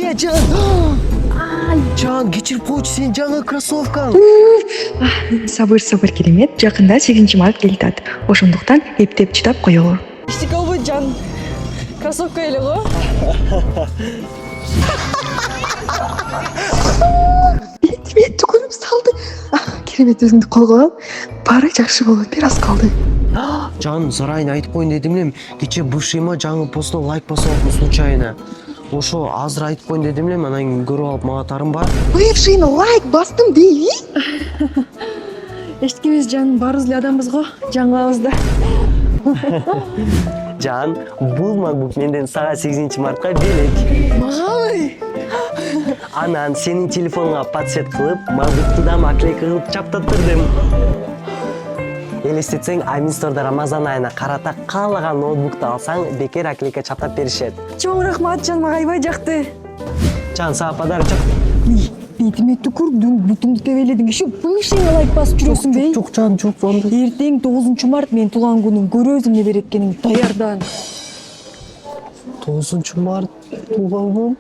Эмне, Жан? Жан, кечирип койчу, сенин жаңы кроссовкаң. Сабыр керемет. Жакында 8-март келатат. Ошондуктан эптеп чыдап коелу. Иштик албайт Жан. Кроссовка эле го. Мен түкүрүп салды. Керемет өзүңдү колго ал. Баары жакшы болот. Бир аз калды. Жан, зарайын айтып коеюн дедим элем. Кече Бушима жаңы постуна лайк басып случайно. Ошо азыр айтып коеюн дедим элем, анан көрүп алып мага тарынба. Бывшийно лайк бастым дейби. Эчтикибиз Жан, баарыбыз эле адамбыз го. Жан кылабыз да. Жан, бул макбук менден сага 8-мартка белек. Магабы? Анан сенин телефонуңа подсвет кылып, макбукту да наклейка кылып чаптаттырдым. Элестетсең, Аймин Стордо Рамазан айына карата каалаган ноутбукту алсаң, бекер наклейка чаптап беришет. Чоң рахмат Жан, мага аябай жакты. Жан, сага подарок жок. Бетиме түкүрдүң, бутумду тебеледиң. Иши бывшийңе лайк басып жүрөсүң бей. Жок, Жан, жок, сонда. Эртең 9-март менин туулган күнүм. Көрөсүң эмне берет экенин. Даярдан. 9-март туулган күн.